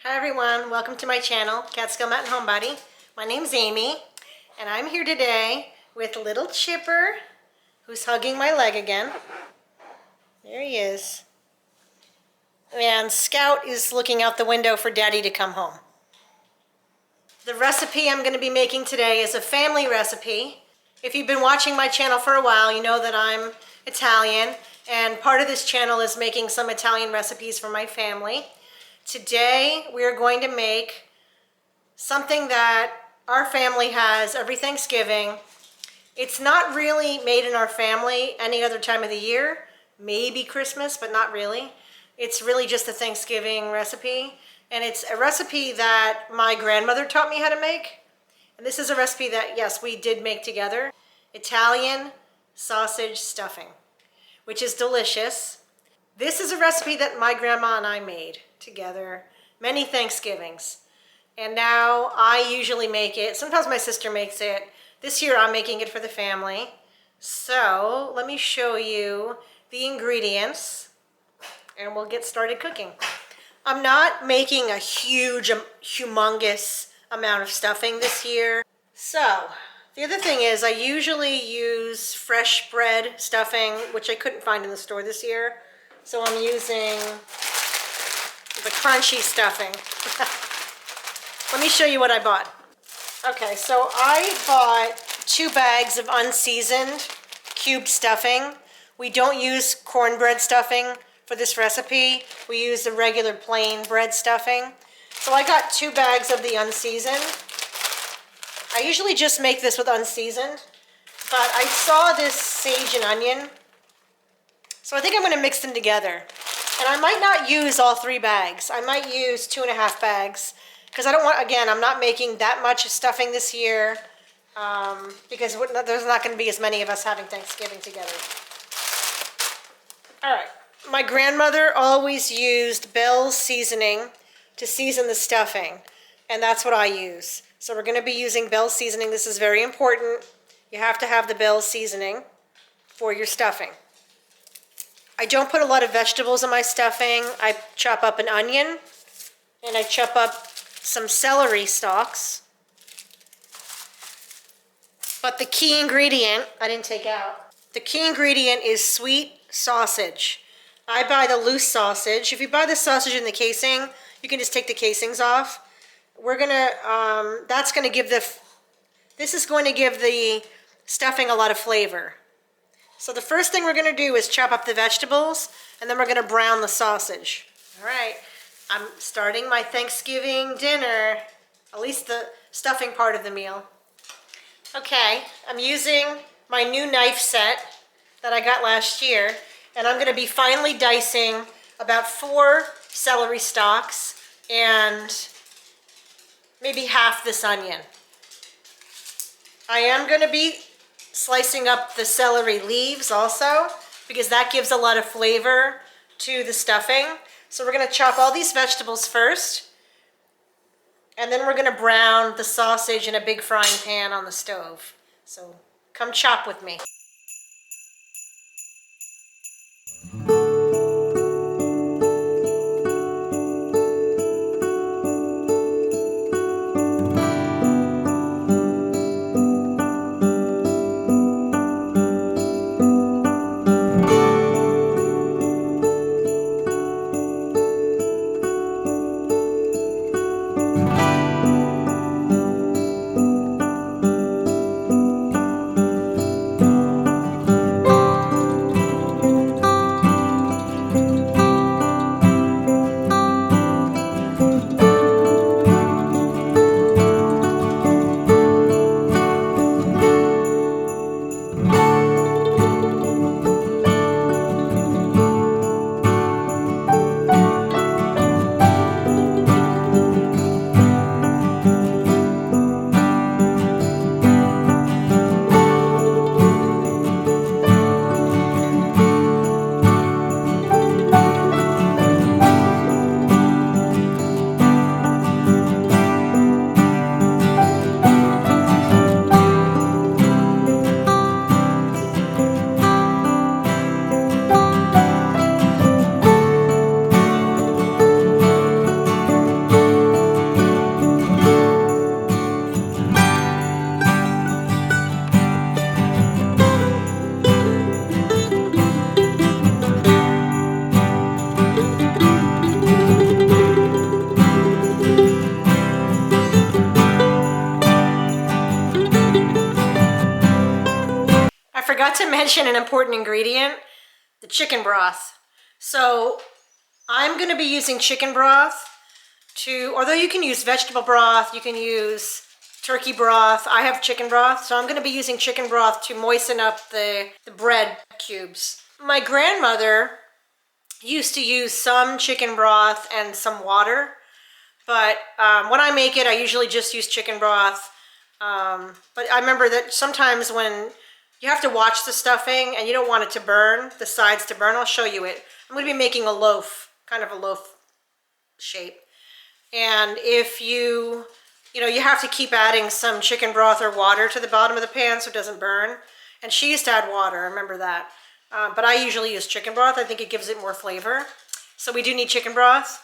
Hi everyone, welcome to my channel, Catskill Mountain Homebody. My name's Amy, and I'm here today with little Chipper, who's hugging my leg again. There he is. And Scout is looking out the window for Daddy to come home. The recipe I'm going to be making today is a family recipe. If you've been watching my channel for a while, you know that I'm Italian, and part of this channel is making some Italian recipes for my family. Today we are going to make something that our family has every Thanksgiving. It's not really made in our family any other time of the year, maybe Christmas, but not really. It's really just a Thanksgiving recipe, and it's a recipe that my grandmother taught me how to make. And this is a recipe that, yes, we did make together. Italian sausage stuffing, which is delicious. This is a recipe that my grandma and I made together many Thanksgivings. And now I usually make it. Sometimes my sister makes it. This year I'm making it for the family. So let me show you the ingredients and we'll get started cooking. I'm not making a humongous amount of stuffing this year. So the other thing is I usually use fresh bread stuffing, which I couldn't find in the store this year. So I'm using the crunchy stuffing. Let me show you what I bought. Okay, so I bought 2 bags of unseasoned cube stuffing. We don't use cornbread stuffing for this recipe. We use the regular plain bread stuffing. So I got 2 bags of the unseasoned. I usually just make this with unseasoned, but I saw this sage and onion, so I think I'm going to mix them together. And I might not use all 3 bags. I might use 2.5 bags because I don't want, again, I'm not making that much stuffing this year because there's not going to be as many of us having Thanksgiving together. All right. My grandmother always used Bells Seasoning to season the stuffing, and that's what I use. So we're going to be using Bells Seasoning. This is very important. You have to have the Bells Seasoning for your stuffing. I don't put a lot of vegetables in my stuffing. I chop up an onion and I chop up some celery stalks. But the key ingredient, I didn't take out. The key ingredient is sweet sausage. I buy the loose sausage. If you buy the sausage in the casing, you can just take the casings off. We're gonna, this is going to give the stuffing a lot of flavor. So the first thing we're going to do is chop up the vegetables, and then we're going to brown the sausage. All right, I'm starting my Thanksgiving dinner, at least the stuffing part of the meal. Okay, I'm using my new knife set that I got last year, and I'm going to be finely dicing about 4 celery stalks and maybe half this onion. I am going to be slicing up the celery leaves also because that gives a lot of flavor to the stuffing. So we're going to chop all these vegetables first, and then we're going to brown the sausage in a big frying pan on the stove. So come chop with me. forgot to mention an important ingredient, the chicken broth. So I'm going to be using chicken broth although you can use vegetable broth, you can use turkey broth. I have chicken broth, so I'm going to be using chicken broth to moisten up the bread cubes. My grandmother used to use some chicken broth and some water, but when I make it, I usually just use chicken broth. But I remember that sometimes when you have to watch the stuffing and you don't want it to burn, the sides to burn, I'll show you it. I'm going to be making a loaf, kind of a loaf shape. And if you have to keep adding some chicken broth or water to the bottom of the pan so it doesn't burn. And she used to add water, I remember that. But I usually use chicken broth. I think it gives it more flavor. So we do need chicken broth.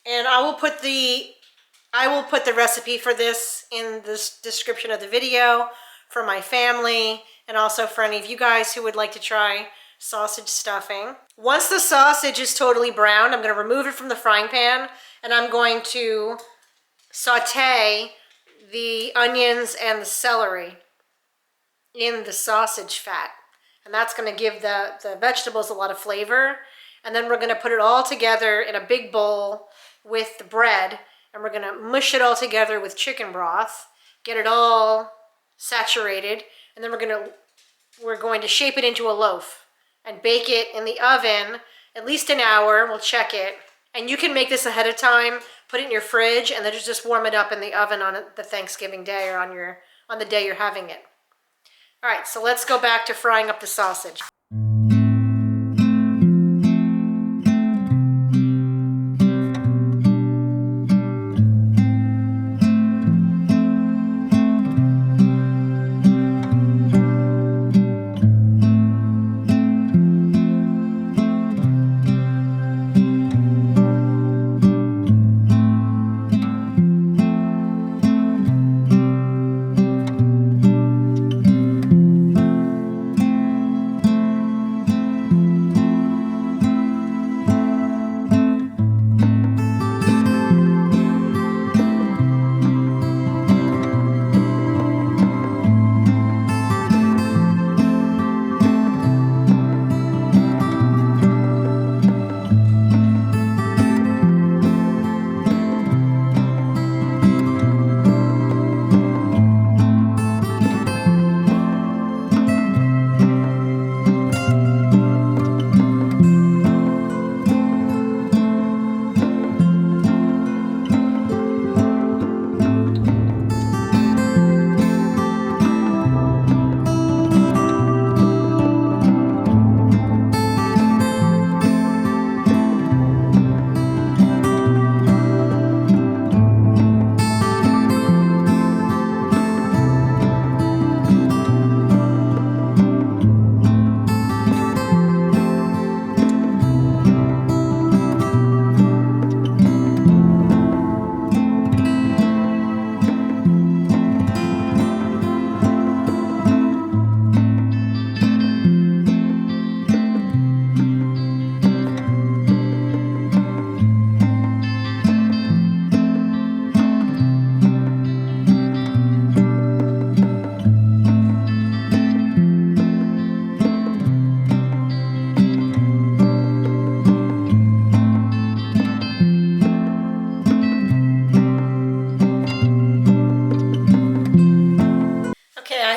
And I will put the recipe for this in the description of the video for my family and also for any of you guys who would like to try sausage stuffing. Once the sausage is totally browned, I'm going to remove it from the frying pan and I'm going to saute the onions and the celery in the sausage fat. And that's going to give the vegetables a lot of flavor. And then we're going to put it all together in a big bowl with the bread. And we're going to mush it all together with chicken broth, get it all saturated. And then we're going to shape it into a loaf and bake it in the oven at least an hour. We'll check it. And you can make this ahead of time, put it in your fridge, and then just warm it up in the oven on the Thanksgiving day or on the day you're having it. All right, so let's go back to frying up the sausage.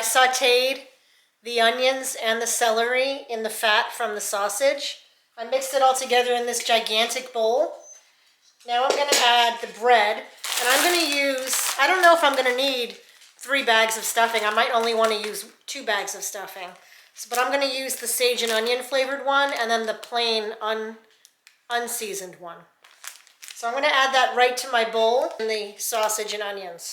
Sauteed the onions and the celery in the fat from the sausage. I mixed it all together in this gigantic bowl. Now I'm going to add the bread, and I'm going to use, I don't know if I'm going to need 3 bags of stuffing. I might only want to use 2 bags of stuffing. But I'm going to use the sage and onion flavored one and then the plain unseasoned one. So I'm going to add that right to my bowl and the sausage and onions.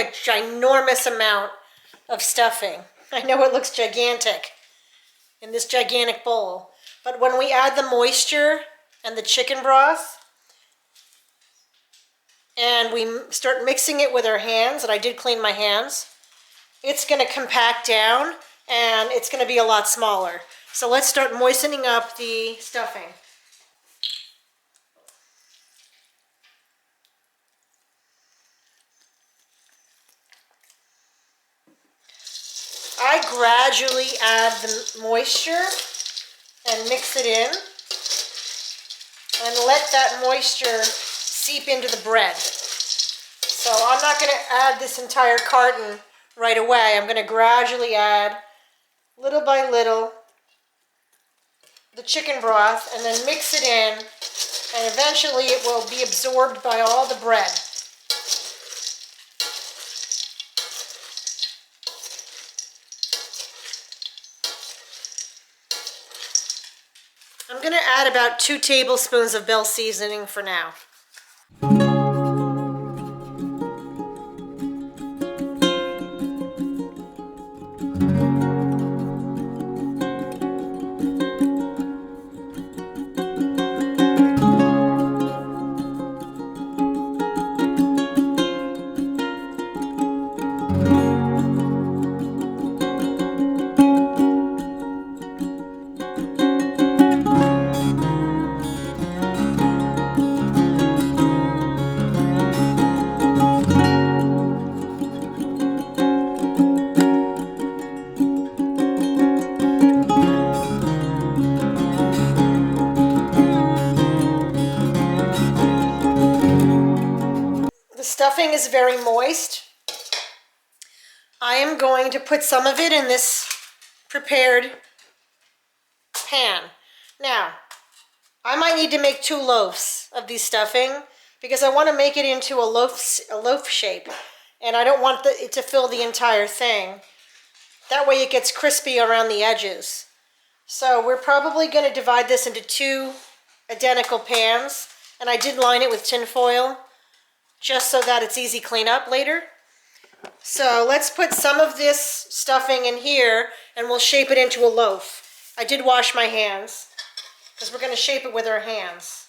a ginormous amount of stuffing. I know it looks gigantic in this gigantic bowl, but when we add the moisture and the chicken broth and we start mixing it with our hands, and I did clean my hands, it's going to compact down and it's going to be a lot smaller. So let's start moistening up the stuffing. I gradually add the moisture and mix it in and let that moisture seep into the bread. So I'm not going to add this entire carton right away. I'm going to gradually add, little by little, the chicken broth and then mix it in, and eventually it will be absorbed by all the bread. I'm going to add about 2 tablespoons of Bells Seasoning for now. Stuffing is very moist. I am going to put some of it in this prepared pan. Now, I might need to make 2 loaves of these stuffing because I want to make it into a loaf shape, and I don't want it to fill the entire thing. That way it gets crispy around the edges. So we're probably going to divide this into 2 identical pans, and I did line it with tin foil just so that it's easy cleanup later. So let's put some of this stuffing in here and we'll shape it into a loaf. I did wash my hands because we're going to shape it with our hands.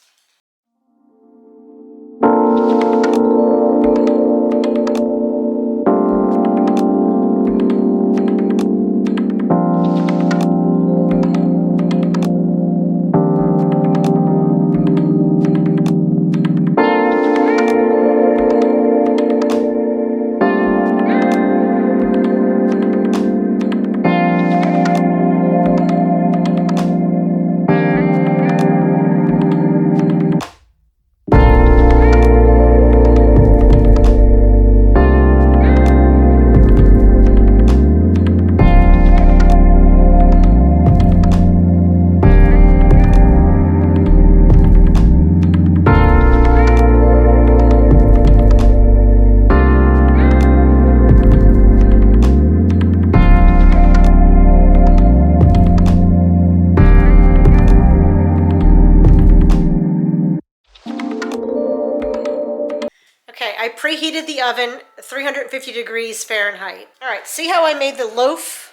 I preheated the oven 350 degrees Fahrenheit. All right, see how I made the loaf?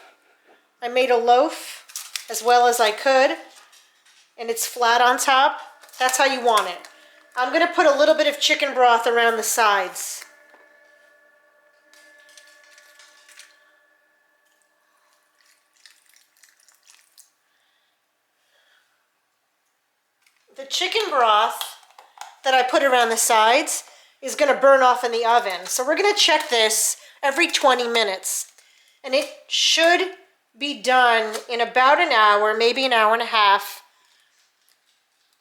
I made a loaf as well as I could, and it's flat on top. That's how you want it. I'm going to put a little bit of chicken broth around the sides. The chicken broth that I put around the sides is going to burn off in the oven. So we're going to check this every 20 minutes. And it should be done in about an hour, maybe an hour and a half.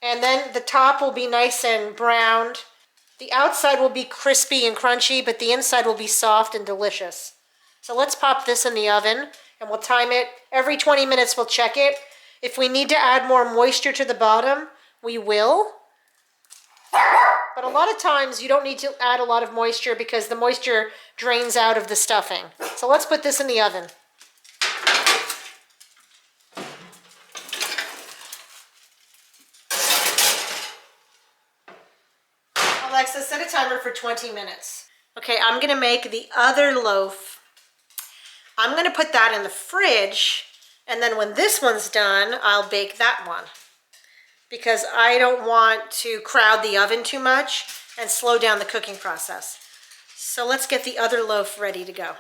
And then the top will be nice and browned. The outside will be crispy and crunchy, but the inside will be soft and delicious. So let's pop this in the oven and we'll time it. Every 20 minutes we'll check it. If we need to add more moisture to the bottom, we will. But a lot of times you don't need to add a lot of moisture because the moisture drains out of the stuffing. So let's put this in the oven. Alexa, set a timer for 20 minutes. Okay, I'm gonna make the other loaf. I'm gonna put that in the fridge, and then when this one's done, I'll bake that one. Because I don't want to crowd the oven too much and slow down the cooking process. So let's get the other loaf ready to go.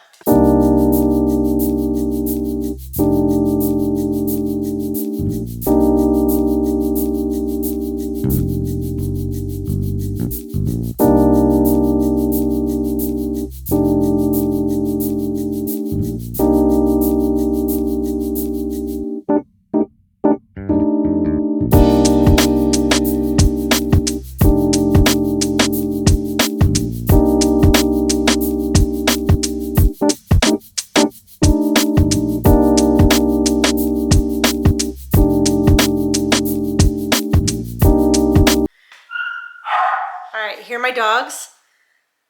Here are my dogs.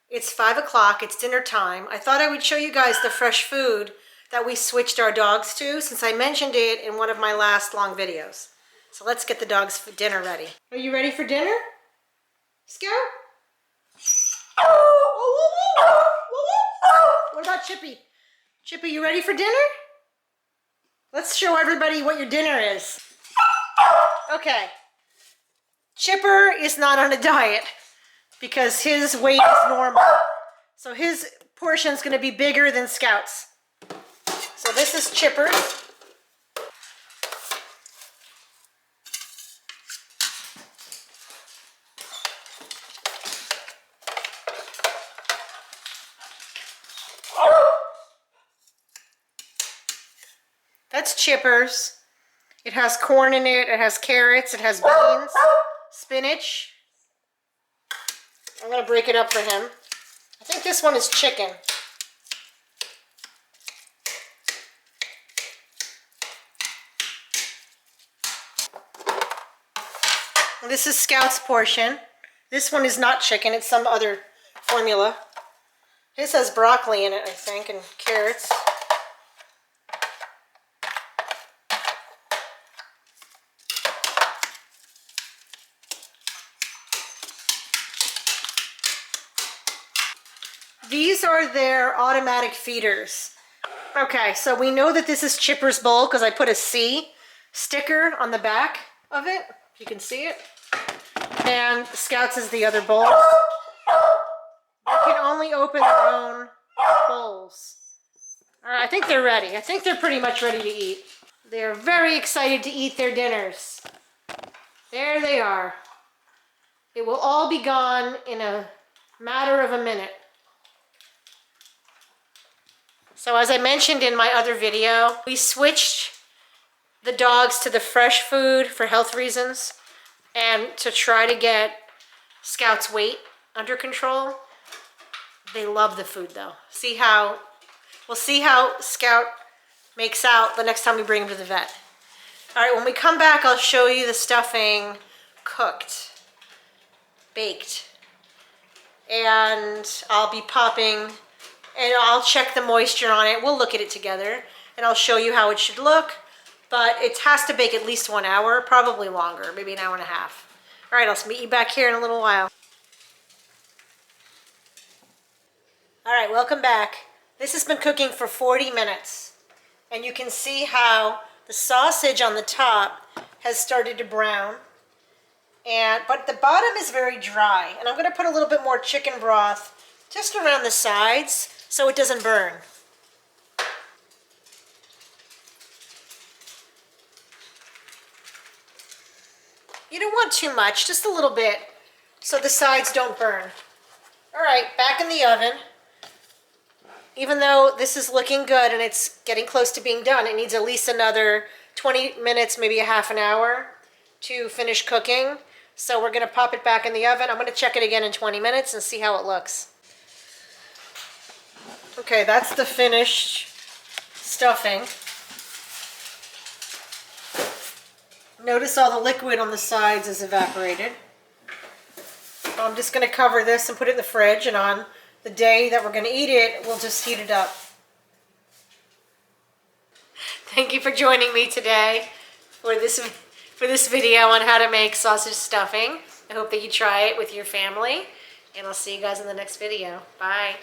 It's 5 o'clock, it's dinner time. I thought I would show you guys the fresh food that we switched our dogs to since I mentioned it in one of my last long videos. So let's get the dogs for dinner ready. Are you ready for dinner? Scout? What about Chippy? Chippy, you ready for dinner? Let's show everybody what your dinner is. Okay. Chipper is not on a diet because his weight is normal. So his portion is going to be bigger than Scout's. So this is Chipper. That's Chipper's. It has corn in it, it has carrots, it has beans, spinach. I'm going to break it up for him. I think this one is chicken. And this is Scout's portion. This one is not chicken, it's some other formula. His has broccoli in it, I think, and carrots. These are their automatic feeders. Okay, so we know that this is Chipper's bowl because I put a C sticker on the back of it, if you can see it. And Scout's is the other bowl. They can only open their own bowls. All right, I think they're ready. I think they're pretty much ready to eat. They're very excited to eat their dinners. There they are. It will all be gone in a matter of a minute. So as I mentioned in my other video, we switched the dogs to the fresh food for health reasons and to try to get Scout's weight under control. They love the food though. We'll see how Scout makes out the next time we bring him to the vet. All right, when we come back, I'll show you the stuffing cooked, baked, and I'll be popping. And I'll check the moisture on it. We'll look at it together and I'll show you how it should look. But it has to bake at least 1 hour, probably longer, maybe an hour and a half. All right, I'll meet you back here in a little while. All right, welcome back. This has been cooking for 40 minutes. And you can see how the sausage on the top has started to brown. But the bottom is very dry. And I'm gonna put a little bit more chicken broth just around the sides so it doesn't burn. You don't want too much, just a little bit, so the sides don't burn. All right, back in the oven. Even though this is looking good and it's getting close to being done, it needs at least another 20 minutes, maybe a half an hour to finish cooking. So we're gonna pop it back in the oven. I'm gonna check it again in 20 minutes and see how it looks. Okay, that's the finished stuffing. Notice all the liquid on the sides is evaporated. So I'm just going to cover this and put it in the fridge, and on the day that we're going to eat it, we'll just heat it up. Thank you for joining me today for this video on how to make sausage stuffing. I hope that you try it with your family. and I'll see you guys in the next video. Bye.